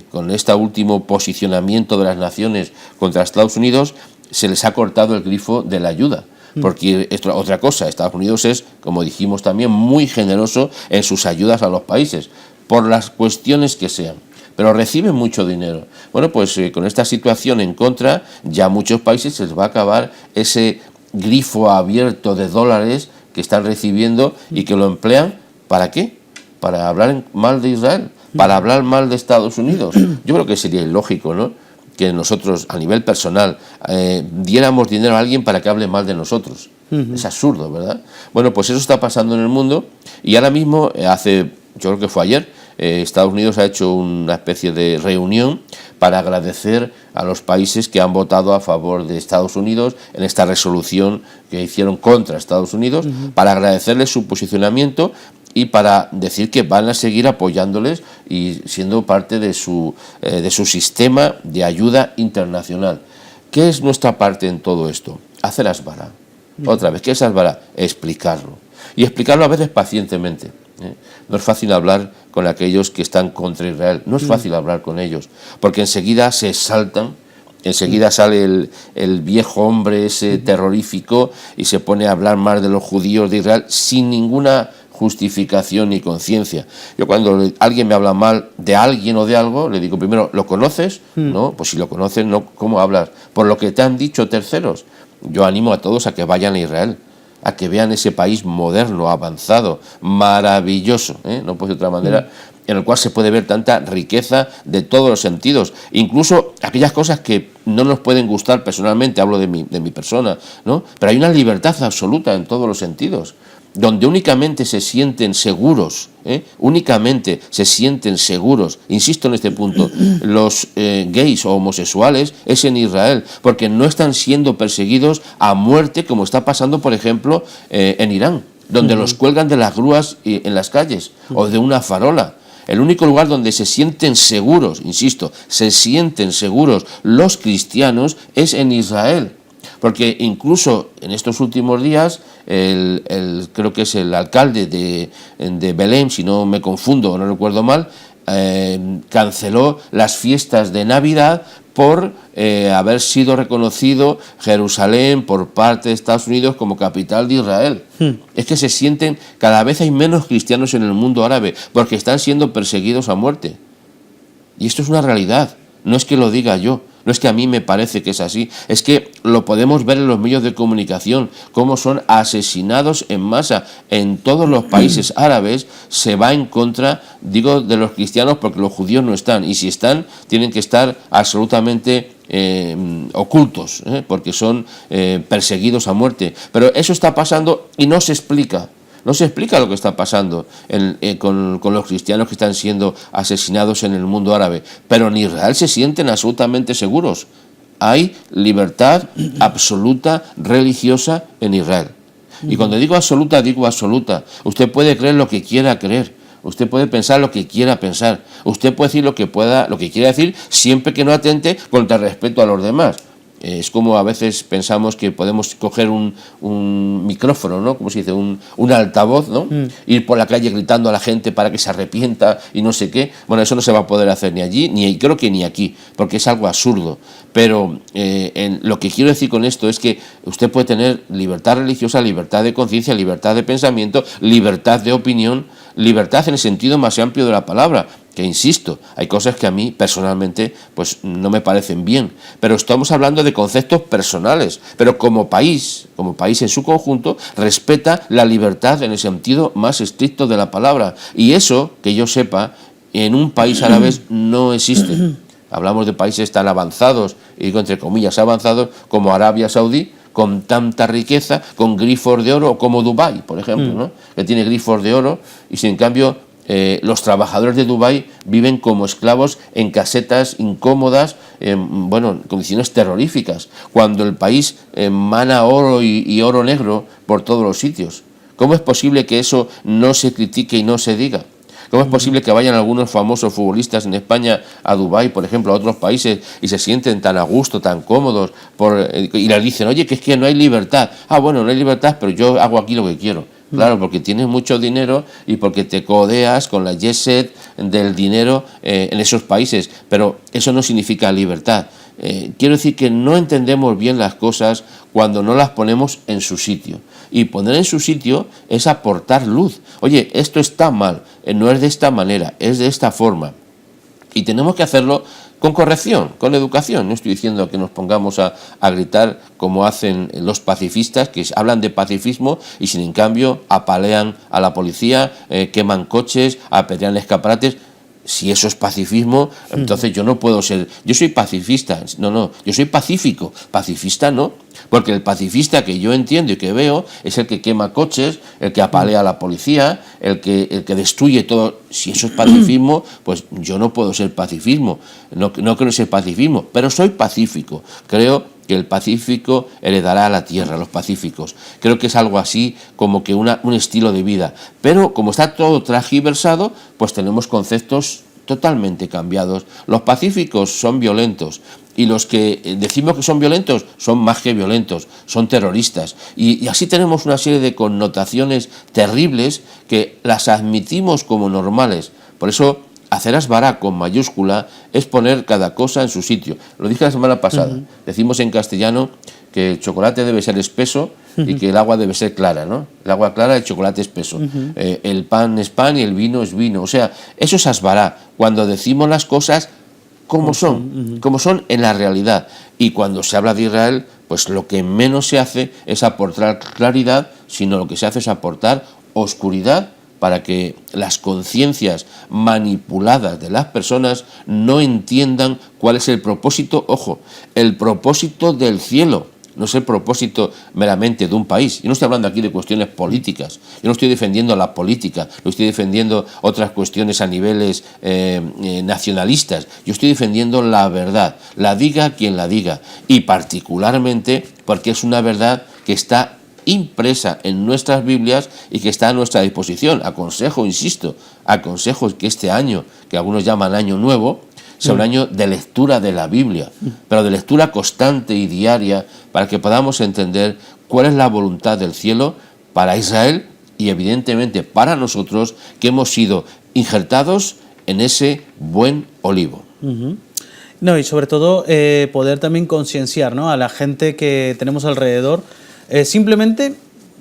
S2: con este último posicionamiento de las naciones contra Estados Unidos. Se les ha cortado el grifo de la ayuda. Porque otra cosa, Estados Unidos es, como dijimos también, muy generoso en sus ayudas a los países, por las cuestiones que sean, pero reciben mucho dinero. Bueno, pues con esta situación en contra, ya a muchos países se les va a acabar ese grifo abierto de dólares que están recibiendo y que lo emplean, ¿para qué? Para hablar mal de Israel, para hablar mal de Estados Unidos. Yo creo que sería ilógico, ¿no?, que nosotros, a nivel personal, diéramos dinero a alguien para que hable mal de nosotros. Es absurdo, ¿verdad? Bueno, pues eso está pasando en el mundo, y ahora mismo, yo creo que fue ayer, Estados Unidos ha hecho una especie de reunión para agradecer a los países que han votado a favor de Estados Unidos en esta resolución que hicieron contra Estados Unidos, para agradecerles su posicionamiento y para decir que van a seguir apoyándoles y siendo parte de su sistema de ayuda internacional. ¿Qué es nuestra parte en todo esto? Hacer asbara. Otra vez, ¿qué es asbara? Explicarlo. Y explicarlo a veces pacientemente. No es fácil hablar con aquellos que están contra Israel, no es fácil hablar con ellos, porque enseguida se exaltan, enseguida sale el viejo hombre ese terrorífico y se pone a hablar más de los judíos de Israel sin ninguna justificación ni conciencia. Yo cuando alguien me habla mal de alguien o de algo, le digo primero, ¿lo conoces? No, pues si lo conoces, no, ¿cómo hablas? Por lo que te han dicho terceros. Yo animo a todos a que vayan a Israel, a que vean ese país moderno, avanzado, maravilloso, no puede de otra manera, en el cual se puede ver tanta riqueza de todos los sentidos, incluso aquellas cosas que no nos pueden gustar personalmente, hablo de mi persona, ¿no? Pero hay una libertad absoluta en todos los sentidos, donde únicamente se sienten seguros, únicamente se sienten seguros, insisto en este punto, los gays o homosexuales es en Israel, porque no están siendo perseguidos a muerte como está pasando, por ejemplo, en Irán, donde los cuelgan de las grúas en las calles o de una farola. El único lugar donde se sienten seguros, insisto, se sienten seguros los cristianos es en Israel. Porque incluso en estos últimos días, creo que es el alcalde de Belém, si no me confundo o no recuerdo mal, canceló las fiestas de Navidad por haber sido reconocido Jerusalén por parte de Estados Unidos como capital de Israel. Es que se sienten, cada vez hay menos cristianos en el mundo árabe, porque están siendo perseguidos a muerte. Y esto es una realidad, no es que lo diga yo. No es que a mí me parece que es así, es que lo podemos ver en los medios de comunicación, cómo son asesinados en masa en todos los países árabes. Se va en contra, digo, de los cristianos porque los judíos no están, y si están, tienen que estar absolutamente ocultos, porque son perseguidos a muerte. Pero eso está pasando y no se explica. No se explica lo que está pasando con los cristianos que están siendo asesinados en el mundo árabe. Pero en Israel se sienten absolutamente seguros. Hay libertad absoluta religiosa en Israel. Y cuando digo absoluta, digo absoluta. Usted puede creer lo que quiera creer. Usted puede pensar lo que quiera pensar. Usted puede decir lo que quiera decir, siempre que no atente contra el respeto a los demás. Es como a veces pensamos que podemos coger un micrófono, ¿no? Como se dice, un altavoz, ¿no? Ir por la calle gritando a la gente para que se arrepienta y no sé qué. Bueno, eso no se va a poder hacer ni allí, creo que ni aquí, porque es algo absurdo. Pero lo que quiero decir con esto es que usted puede tener libertad religiosa, libertad de conciencia, libertad de pensamiento, libertad de opinión, libertad en el sentido más amplio de la palabra. Que insisto, hay cosas que a mí personalmente pues no me parecen bien, pero estamos hablando de conceptos personales, pero como país en su conjunto, respeta la libertad en el sentido más estricto de la palabra, y eso, que yo sepa, en un país árabe no existe. Hablamos de países tan avanzados, y digo entre comillas avanzados, como Arabia Saudí, con tanta riqueza, con grifos de oro, como Dubái, por ejemplo, ¿no? Que tiene grifos de oro, y sin cambio los trabajadores de Dubái viven como esclavos en casetas incómodas, en condiciones terroríficas, cuando el país emana oro y oro negro por todos los sitios. ¿Cómo es posible que eso no se critique y no se diga? ¿Cómo es posible que vayan algunos famosos futbolistas en España a Dubái, por ejemplo, a otros países, y se sienten tan a gusto, tan cómodos, y les dicen, oye, que es que no hay libertad? Ah, bueno, no hay libertad, pero yo hago aquí lo que quiero. Claro, porque tienes mucho dinero y porque te codeas con la jet set del dinero en esos países, pero eso no significa libertad. Quiero decir que no entendemos bien las cosas cuando no las ponemos en su sitio. Y poner en su sitio es aportar luz. Oye, esto está mal, no es de esta manera, es de esta forma. Y tenemos que hacerlo con corrección, con educación. No estoy diciendo que nos pongamos a gritar como hacen los pacifistas, que hablan de pacifismo y sin en cambio apalean a la policía, queman coches, apedrean escaparates. si eso es pacifismo, entonces yo no puedo ser... Yo soy pacifista, no, yo soy pacífico. Pacifista no, porque el pacifista que yo entiendo y que veo es el que quema coches, el que apalea a la policía, el que destruye todo. Si eso es pacifismo, pues yo no puedo ser pacifismo, no creo ser pacifismo, pero soy pacífico. Creo que el pacífico heredará la tierra, los pacíficos. Creo que es algo así como que un estilo de vida. Pero como está todo transgiversado, pues tenemos conceptos totalmente cambiados. Los pacíficos son violentos y los que decimos que son violentos son más que violentos, son terroristas. Y así tenemos una serie de connotaciones terribles que las admitimos como normales. Por eso hacer asbará con mayúscula es poner cada cosa en su sitio. Lo dije la semana pasada. Decimos en castellano que el chocolate debe ser espeso y que el agua debe ser clara, ¿no? El agua clara, el chocolate espeso. El pan es pan y el vino es vino. O sea, eso es asbará, cuando decimos las cosas como son en la realidad. Y cuando se habla de Israel, pues lo que menos se hace es aportar claridad, sino lo que se hace es aportar oscuridad, para que las conciencias manipuladas de las personas no entiendan cuál es el propósito, ojo, el propósito del cielo, no es el propósito meramente de un país. Yo no estoy hablando aquí de cuestiones políticas, yo no estoy defendiendo la política, no estoy defendiendo otras cuestiones a niveles nacionalistas, yo estoy defendiendo la verdad, la diga quien la diga, y particularmente porque es una verdad que está impresa en nuestras Biblias y que está a nuestra disposición. Aconsejo que este año, que algunos llaman año nuevo, sea un año de lectura de la Biblia, pero de lectura constante y diaria, para que podamos entender cuál es la voluntad del cielo para Israel y evidentemente para nosotros, que hemos sido injertados en ese buen olivo.
S1: No, y sobre todo poder también concienciar, ¿no?, a la gente que tenemos alrededor. Simplemente,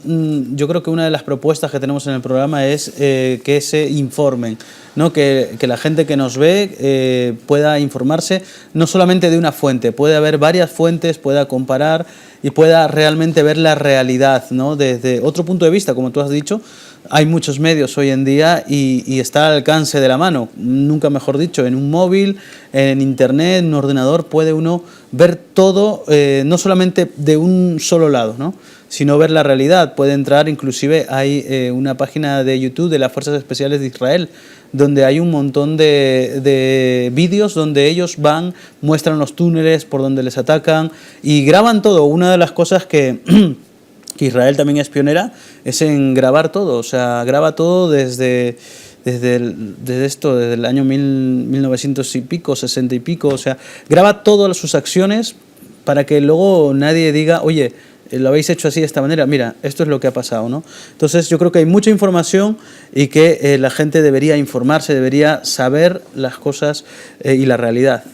S1: yo creo que una de las propuestas que tenemos en el programa es que se informen, ¿no? Que la gente que nos ve pueda informarse no solamente de una fuente, puede haber varias fuentes, pueda comparar y pueda realmente ver la realidad, ¿no?, desde otro punto de vista. Como tú has dicho, hay muchos medios hoy en día y está al alcance de la mano, nunca mejor dicho, en un móvil, en internet, en un ordenador, puede uno ver todo, no solamente de un solo lado, ¿no?, sino ver la realidad. Puede entrar, inclusive hay una página de YouTube de las Fuerzas Especiales de Israel, donde hay un montón de vídeos donde ellos van, muestran los túneles por donde les atacan y graban todo. Una de las cosas que Israel también es pionera es en grabar todo, o sea, graba todo desde el año 1900 y pico, 60 y pico, o sea, graba todas sus acciones para que luego nadie diga, oye, lo habéis hecho así de esta manera, mira, esto es lo que ha pasado, ¿no? Entonces yo creo que hay mucha información y que la gente debería informarse, debería saber las cosas y la realidad.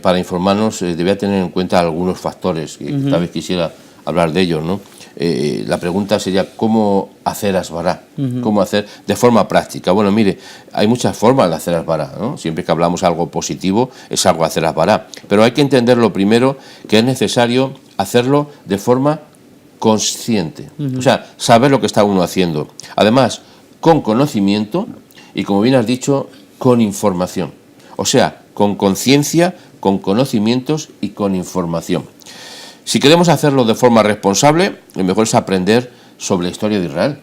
S2: Para informarnos debería tener en cuenta algunos factores, que tal vez quisiera hablar de ellos, ¿no? La pregunta sería ¿cómo hacer asbará? ¿Cómo hacer de forma práctica? Bueno, mire, hay muchas formas de hacer asbará, ¿no? Siempre que hablamos algo positivo es algo hacer asbará, pero hay que entender lo primero, que es necesario hacerlo de forma consciente, o sea, saber lo que está uno haciendo, además con conocimiento y, como bien has dicho, con información, o sea, con conciencia, con conocimientos y con información. Si queremos hacerlo de forma responsable, lo mejor es aprender sobre la historia de Israel,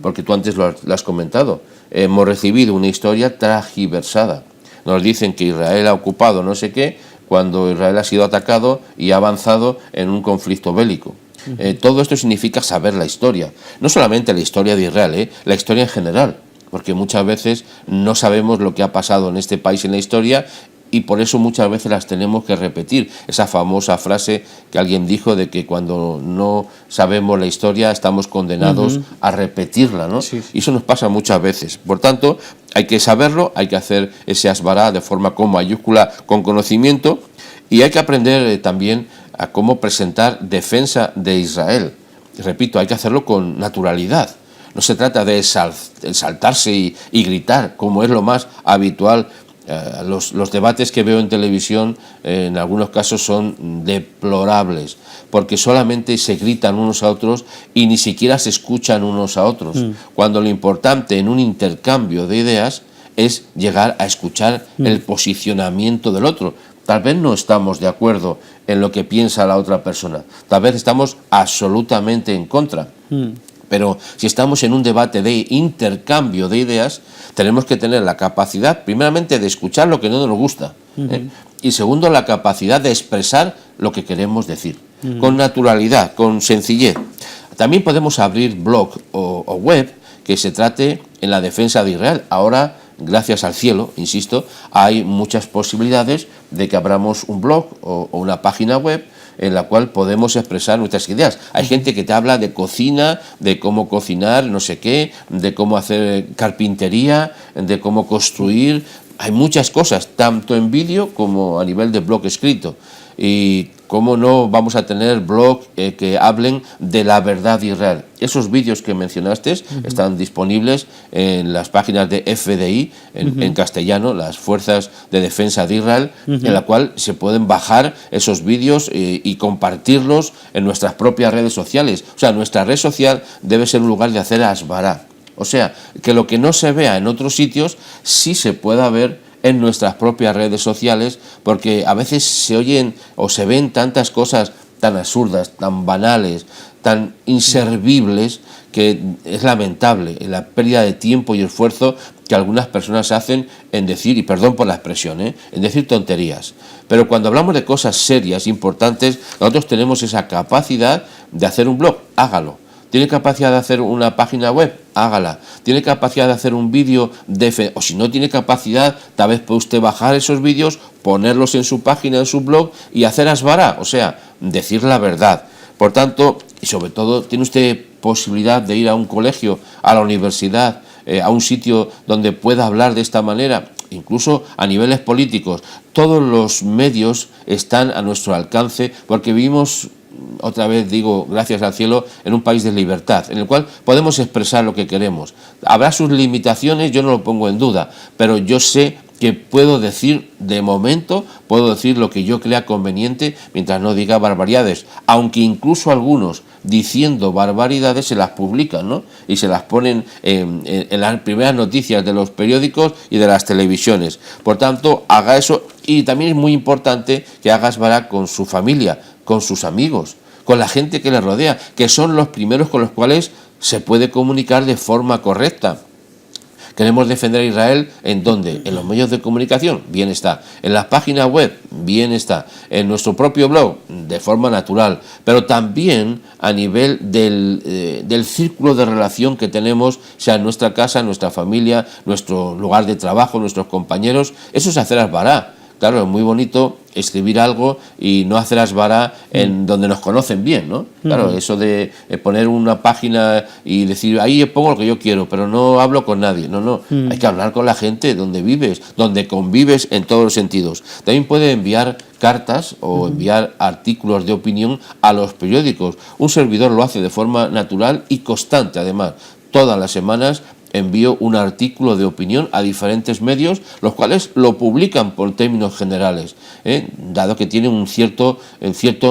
S2: porque tú antes lo has comentado. Hemos recibido una historia transgiversada. Nos dicen que Israel ha ocupado no sé qué, cuando Israel ha sido atacado y ha avanzado en un conflicto bélico. Todo esto significa saber la historia, no solamente la historia de Israel, la historia en general, porque muchas veces no sabemos lo que ha pasado en este país en la historia, y por eso muchas veces las tenemos que repetir. Esa famosa frase que alguien dijo de que cuando no sabemos la historia estamos condenados a repetirla, ¿no? Sí. Y eso nos pasa muchas veces. Por tanto, hay que saberlo, hay que hacer ese asbará de forma con mayúscula, con conocimiento, y hay que aprender también a cómo presentar defensa de Israel. Repito, hay que hacerlo con naturalidad. No se trata de exaltarse y gritar, como es lo más habitual. Los debates que veo en televisión en algunos casos son deplorables, porque solamente se gritan unos a otros y ni siquiera se escuchan unos a otros, cuando lo importante en un intercambio de ideas es llegar a escuchar el posicionamiento del otro. Tal vez no estamos de acuerdo en lo que piensa la otra persona, tal vez estamos absolutamente en contra. Pero si estamos en un debate de intercambio de ideas, tenemos que tener la capacidad, primeramente, de escuchar lo que no nos gusta, y segundo, la capacidad de expresar lo que queremos decir, con naturalidad, con sencillez. También podemos abrir blog o web que se trate en la defensa de Israel. Ahora, gracias al cielo, insisto, hay muchas posibilidades de que abramos un blog o una página web en la cual podemos expresar nuestras ideas. Hay gente que te habla de cocina, de cómo cocinar, no sé qué, de cómo hacer carpintería, de cómo construir. Hay muchas cosas, tanto en vídeo como a nivel de blog escrito. Y cómo no vamos a tener blogs que hablen de la verdad de Israel. Esos vídeos que mencionaste están disponibles en las páginas de FDI, en castellano, las Fuerzas de Defensa de Israel, en la cual se pueden bajar esos vídeos y compartirlos en nuestras propias redes sociales. O sea, nuestra red social debe ser un lugar de hacer asbará. O sea, que lo que no se vea en otros sitios sí se pueda ver en nuestras propias redes sociales, porque a veces se oyen o se ven tantas cosas tan absurdas, tan banales, tan inservibles, que es lamentable la pérdida de tiempo y esfuerzo que algunas personas hacen en decir, y perdón por la expresión, en decir tonterías. Pero cuando hablamos de cosas serias, importantes, nosotros tenemos esa capacidad de hacer un blog, hágalo. ¿Tiene capacidad de hacer una página web? Hágala. ¿Tiene capacidad de hacer un vídeo? O si no tiene capacidad, tal vez puede usted bajar esos vídeos, ponerlos en su página, en su blog y hacer asbará, o sea, decir la verdad. Por tanto, y sobre todo, tiene usted posibilidad de ir a un colegio, a la universidad, a un sitio donde pueda hablar de esta manera, incluso a niveles políticos. Todos los medios están a nuestro alcance porque vivimos, otra vez digo, gracias al cielo, en un país de libertad, en el cual podemos expresar lo que queremos. Habrá sus limitaciones, yo no lo pongo en duda, pero yo sé que puedo decir, de momento, puedo decir lo que yo crea conveniente mientras no diga barbaridades, aunque incluso algunos diciendo barbaridades se las publican, ¿no? Y se las ponen en las primeras noticias de los periódicos y de las televisiones. Por tanto, haga eso, y también es muy importante que haga asbará con su familia, con sus amigos, con la gente que le rodea, que son los primeros con los cuales se puede comunicar de forma correcta. Queremos defender a Israel, ¿en dónde? En los medios de comunicación, bien está. En las páginas web, bien está. En nuestro propio blog, de forma natural. Pero también a nivel del círculo de relación que tenemos, sea en nuestra casa, nuestra familia, nuestro lugar de trabajo, nuestros compañeros. Eso es hacer asbará. Claro, es muy bonito escribir algo y no hacer asbará en donde nos conocen bien, ¿no? Claro, eso de poner una página y decir, ahí pongo lo que yo quiero, pero no hablo con nadie. No, hay que hablar con la gente donde vives, donde convives en todos los sentidos. También puede enviar cartas o enviar artículos de opinión a los periódicos. Un servidor lo hace de forma natural y constante, además. Todas las semanas envío un artículo de opinión a diferentes medios, los cuales lo publican por términos generales, dado que tiene un cierto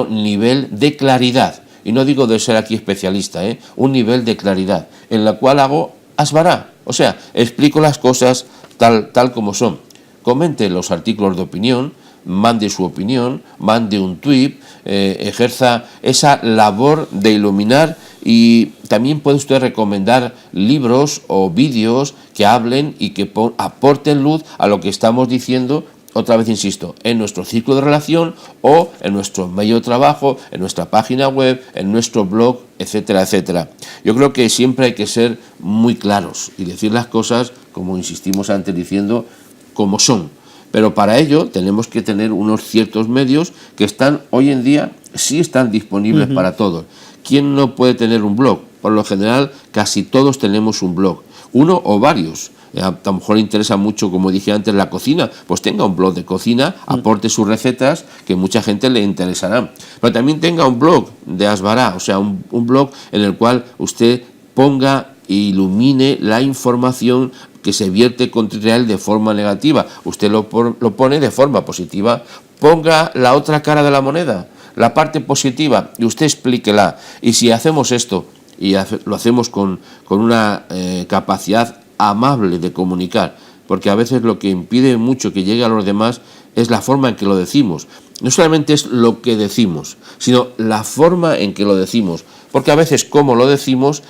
S2: nivel de claridad, y no digo de ser aquí especialista, un nivel de claridad, en la cual hago asbará, o sea, explico las cosas tal como son. Comente los artículos de opinión, mande su opinión, mande un tuit, ejerza esa labor de iluminar, y también puede usted recomendar libros o vídeos que hablen y que aporten luz a lo que estamos diciendo, otra vez insisto, en nuestro ciclo de relación o en nuestro medio de trabajo, en nuestra página web, en nuestro blog, etcétera, etcétera. Yo creo que siempre hay que ser muy claros y decir las cosas, como insistimos antes diciendo, como son. Pero para ello tenemos que tener unos ciertos medios que están hoy en día, sí están disponibles para todos. ¿Quién no puede tener un blog? Por lo general, casi todos tenemos un blog, uno o varios. A lo mejor le interesa mucho, como dije antes, la cocina, pues tenga un blog de cocina, aporte sus recetas, que mucha gente le interesará. Pero también tenga un blog de asbará, o sea, un blog en el cual usted ponga e ilumine la información que se vierte contra Israel de forma negativa. Usted lo pone de forma positiva. Ponga la otra cara de la moneda, la parte positiva, y usted explíquela. Y si hacemos esto, y lo hacemos con una capacidad amable de comunicar, porque a veces lo que impide mucho que llegue a los demás es la forma en que lo decimos. No solamente es lo que decimos, sino la forma en que lo decimos, porque a veces como lo decimos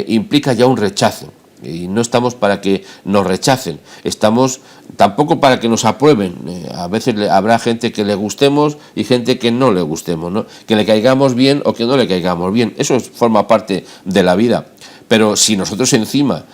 S2: implica ya un rechazo. Y no estamos para que nos rechacen, estamos tampoco para que nos aprueben. A veces habrá gente que le gustemos y gente que no le gustemos, ¿no? Que le caigamos bien o que no le caigamos bien. Eso forma parte de la vida. Pero si nosotros encima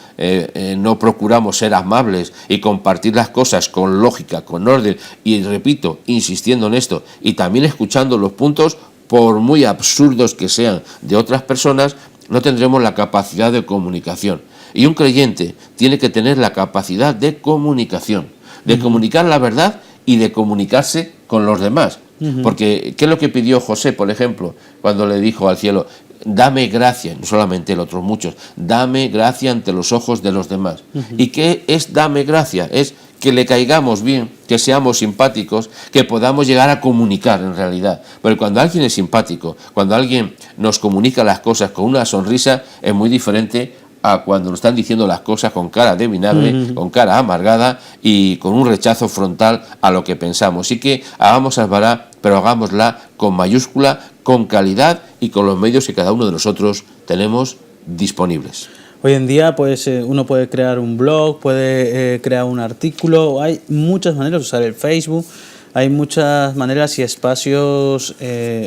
S2: no procuramos ser amables y compartir las cosas con lógica, con orden, y repito, insistiendo en esto, y también escuchando los puntos, por muy absurdos que sean, de otras personas, no tendremos la capacidad de comunicación. Y un creyente tiene que tener la capacidad de comunicación, de comunicar la verdad y de comunicarse con los demás. Porque, ¿qué es lo que pidió José, por ejemplo, cuando le dijo al cielo, dame gracia, no solamente el otro, muchos, dame gracia ante los ojos de los demás? ¿Y qué es dame gracia? Es que le caigamos bien, que seamos simpáticos, que podamos llegar a comunicar en realidad. Porque cuando alguien es simpático, cuando alguien nos comunica las cosas con una sonrisa, es muy diferente a cuando nos están diciendo las cosas con cara de vinagre, con cara amargada y con un rechazo frontal a lo que pensamos. Así que hagamos Asbará, pero hagámosla con mayúscula, con calidad y con los medios que cada uno de nosotros tenemos disponibles.
S1: Hoy en día pues uno puede crear un blog, puede crear un artículo, hay muchas maneras de usar el Facebook, hay muchas maneras y espacios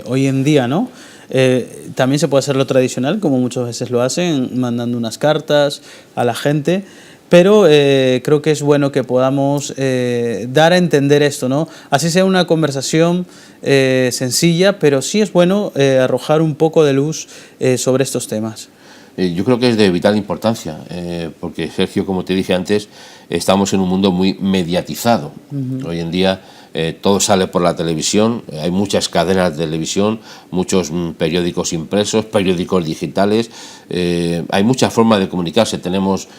S1: hoy en día, ¿no? También se puede hacer lo tradicional, como muchas veces lo hacen, mandando unas cartas a la gente, pero creo que es bueno que podamos dar a entender esto, ¿no? Así sea una conversación sencilla, pero sí es bueno arrojar un poco de luz sobre estos temas.
S2: Yo creo que es de vital importancia, porque Sergio, como te dije antes, estamos en un mundo muy mediatizado. Hoy en día todo sale por la televisión, hay muchas cadenas de televisión, muchos periódicos impresos, periódicos digitales, hay muchas formas de comunicarse. Tenemos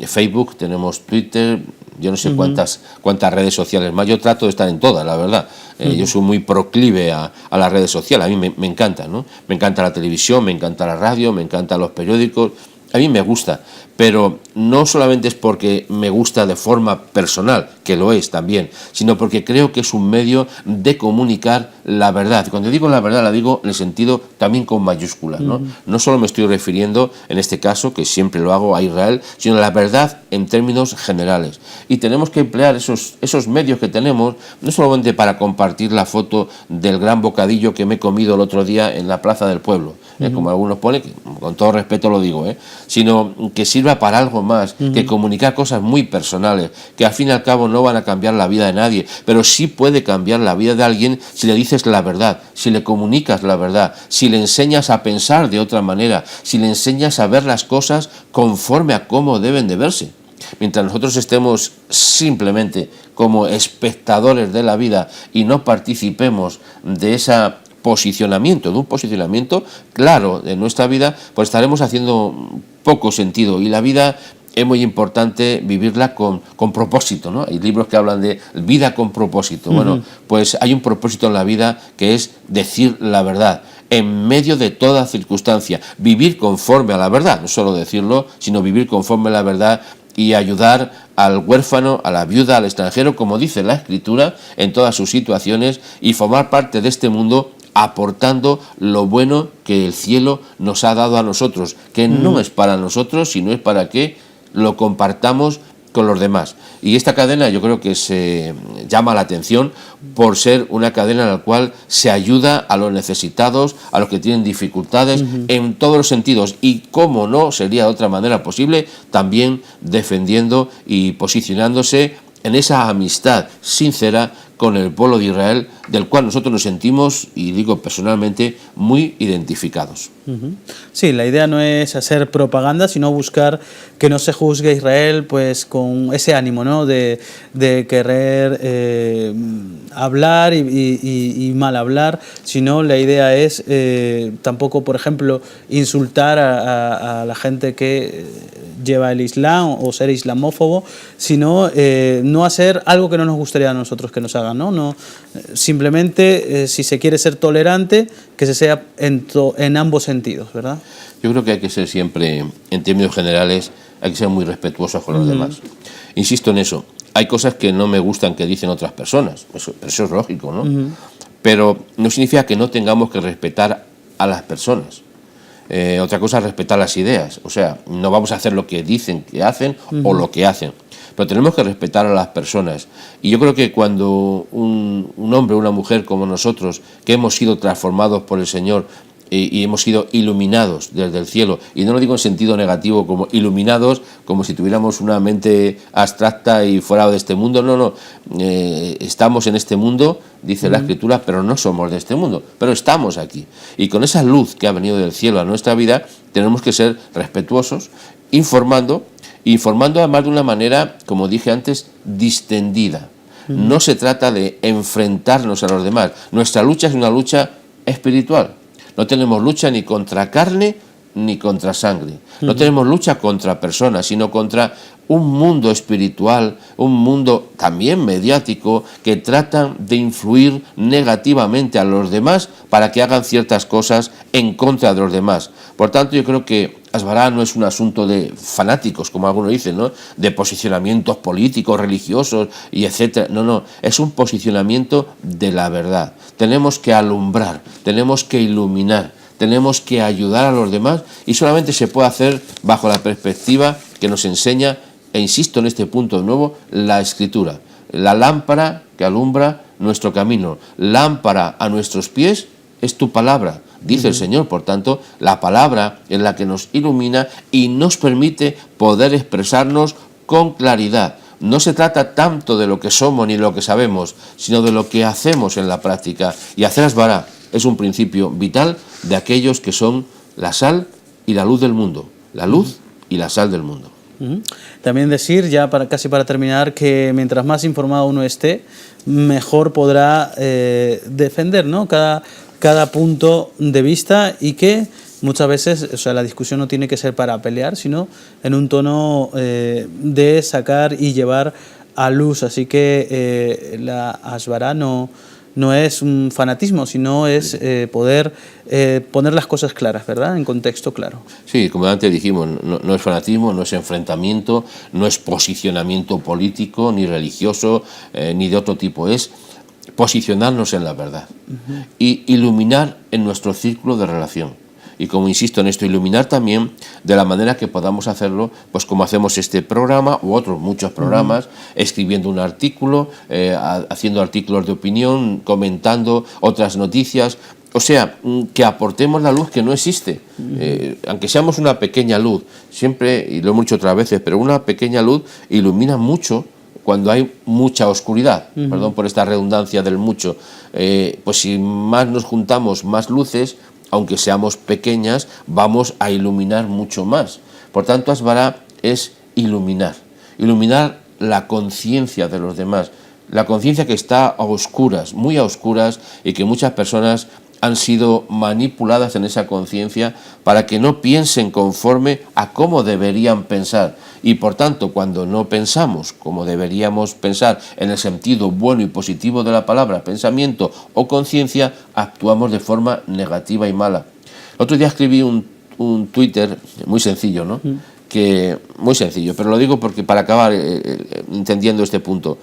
S2: Facebook, tenemos Twitter, yo no sé cuántas redes sociales más. Yo trato de estar en todas, la verdad. Yo soy muy proclive a las redes sociales, a mí me encanta, ¿no? Me encanta la televisión, me encanta la radio, me encantan los periódicos, a mí me gusta, pero no solamente es porque me gusta de forma personal, que lo es también, sino porque creo que es un medio de comunicar la verdad. Y cuando digo la verdad, la digo en el sentido también con mayúsculas, ¿no? No solo me estoy refiriendo, en este caso, que siempre lo hago, a Israel, sino la verdad en términos generales. Y tenemos que emplear esos medios que tenemos, no solamente para compartir la foto del gran bocadillo que me he comido el otro día en la plaza del pueblo, como algunos ponen, que con todo respeto lo digo, sino que sirva para algo más, que comunicar cosas muy personales, que al fin y al cabo no van a cambiar la vida de nadie, pero sí puede cambiar la vida de alguien si le dices la verdad, si le comunicas la verdad, si le enseñas a pensar de otra manera, si le enseñas a ver las cosas conforme a cómo deben de verse. Mientras nosotros estemos simplemente como espectadores de la vida y no participemos de ese posicionamiento, de un posicionamiento claro de nuestra vida, pues estaremos haciendo poco sentido. Y la vida es muy importante vivirla con propósito, ¿no? Hay libros que hablan de vida con propósito. Bueno, pues hay un propósito en la vida que es decir la verdad en medio de toda circunstancia, vivir conforme a la verdad, no solo decirlo, sino vivir conforme a la verdad y ayudar al huérfano, a la viuda, al extranjero, como dice la Escritura, en todas sus situaciones, y formar parte de este mundo aportando lo bueno que el cielo nos ha dado a nosotros, que no es para nosotros, sino es para que lo compartamos con los demás. Y esta cadena yo creo que se llama la atención por ser una cadena en la cual se ayuda a los necesitados, a los que tienen dificultades en todos los sentidos, y como no sería de otra manera posible, también defendiendo y posicionándose en esa amistad sincera con el pueblo de Israel, del cual nosotros nos sentimos, y digo personalmente, muy identificados.
S1: Sí, la idea no es hacer propaganda, sino buscar que no se juzgue a Israel pues con ese ánimo, ¿no? de querer hablar y mal hablar, sino la idea es tampoco, por ejemplo, insultar a la gente que lleva el Islam o ser islamófobo, sino no hacer algo que no nos gustaría a nosotros que nos hagan, ¿no? Simplemente, si se quiere ser tolerante, que se sea en ambos sentidos, ¿verdad?
S2: Yo creo que hay que ser siempre, en términos generales, hay que ser muy respetuosos con los demás. Insisto en eso. Hay cosas que no me gustan que dicen otras personas, eso es lógico, ¿no? Pero no significa que no tengamos que respetar a las personas. Otra cosa es respetar las ideas, o sea, no vamos a hacer lo que dicen que hacen o lo que hacen, pero tenemos que respetar a las personas. Y yo creo que cuando un hombre o una mujer como nosotros, que hemos sido transformados por el Señor y hemos sido iluminados desde el cielo, y no lo digo en sentido negativo, como iluminados, como si tuviéramos una mente abstracta y fuera de este mundo, no, estamos en este mundo, dice la Escritura, pero no somos de este mundo, pero estamos aquí. Y con esa luz que ha venido del cielo a nuestra vida, tenemos que ser respetuosos, informando además de una manera, como dije antes, distendida. No se trata de enfrentarnos a los demás. Nuestra lucha es una lucha espiritual. No tenemos lucha ni contra carne ni contra sangre. No tenemos lucha contra personas, sino contra un mundo espiritual, un mundo también mediático, que tratan de influir negativamente a los demás para que hagan ciertas cosas en contra de los demás. Por tanto, yo creo que Asbará no es un asunto de fanáticos, como algunos dicen, ¿no?, de posicionamientos políticos, religiosos y etcétera. No, es un posicionamiento de la verdad. Tenemos que alumbrar, tenemos que iluminar, tenemos que ayudar a los demás, y solamente se puede hacer bajo la perspectiva que nos enseña, e insisto en este punto de nuevo, la Escritura. La lámpara que alumbra nuestro camino, lámpara a nuestros pies es tu palabra, dice el Señor. Por tanto, la palabra es la que nos ilumina y nos permite poder expresarnos con claridad. No se trata tanto de lo que somos ni de lo que sabemos, sino de lo que hacemos en la práctica. Y hacer Asbará es un principio vital de aquellos que son la sal y la luz del mundo. La luz y la sal del mundo.
S1: También decir, ya casi para terminar, que mientras más informado uno esté, mejor podrá defender, ¿no?, cada punto de vista, y que muchas veces, o sea, la discusión no tiene que ser para pelear, sino en un tono de sacar y llevar a luz. Así que la Asbará no es un fanatismo, sino es poder poner las cosas claras, ¿verdad?, en contexto claro.
S2: Sí, como antes dijimos, no es fanatismo, no es enfrentamiento, no es posicionamiento político, ni religioso, ni de otro tipo. Es posicionarnos en la verdad y iluminar en nuestro círculo de relación. Y como insisto en esto, iluminar también de la manera que podamos hacerlo, pues como hacemos este programa u otros muchos programas, escribiendo un artículo, haciendo artículos de opinión, comentando otras noticias. O sea, que aportemos la luz que no existe, aunque seamos una pequeña luz, siempre, y lo hemos dicho otras veces, pero una pequeña luz ilumina mucho cuando hay mucha oscuridad, perdón por esta redundancia del mucho. Pues si más nos juntamos, más luces, aunque seamos pequeñas, vamos a iluminar mucho más. Por tanto, Asbará es iluminar la conciencia de los demás, la conciencia que está a oscuras, muy a oscuras, y que muchas personas han sido manipuladas en esa conciencia para que no piensen conforme a cómo deberían pensar. Y por tanto, cuando no pensamos como deberíamos pensar en el sentido bueno y positivo de la palabra, pensamiento o conciencia, actuamos de forma negativa y mala. Otro día escribí un Twitter muy sencillo, ¿no? Muy sencillo, pero lo digo porque para acabar entendiendo este punto,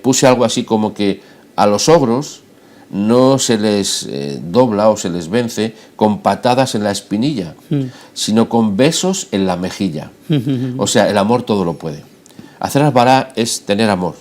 S2: puse algo así como que a los ogros no se les dobla o se les vence con patadas en la espinilla, sino con besos en la mejilla. O sea, el amor todo lo puede. Hacer Asbará es tener amor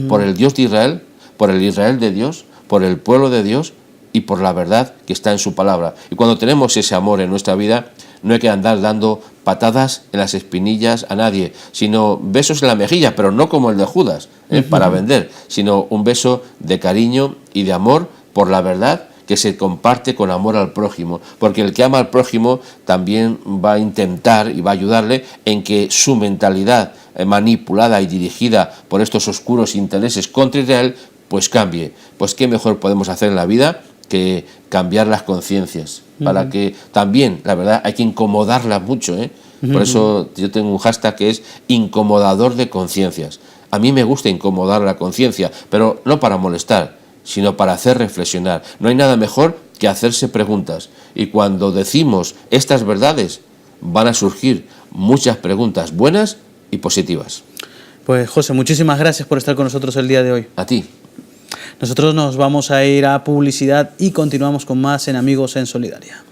S2: por el Dios de Israel, por el Israel de Dios, por el pueblo de Dios y por la verdad que está en su palabra. Y cuando tenemos ese amor en nuestra vida, no hay que andar dando patadas en las espinillas a nadie, sino besos en la mejilla, pero no como el de Judas, para vender, sino un beso de cariño y de amor por la verdad que se comparte con amor al prójimo, porque el que ama al prójimo también va a intentar y va a ayudarle en que su mentalidad manipulada y dirigida por estos oscuros intereses contra Israel, pues cambie. Pues qué mejor podemos hacer en la vida que cambiar las conciencias, para que también, la verdad, hay que incomodarlas mucho, Por eso yo tengo un hashtag que es incomodador de conciencias. A mí me gusta incomodar la conciencia, pero no para molestar, sino para hacer reflexionar. No hay nada mejor que hacerse preguntas. Y cuando decimos estas verdades, van a surgir muchas preguntas buenas y positivas.
S1: Pues José, muchísimas gracias por estar con nosotros el día de hoy.
S2: A ti.
S1: Nosotros nos vamos a ir a publicidad y continuamos con más en Amigos en Solidaria.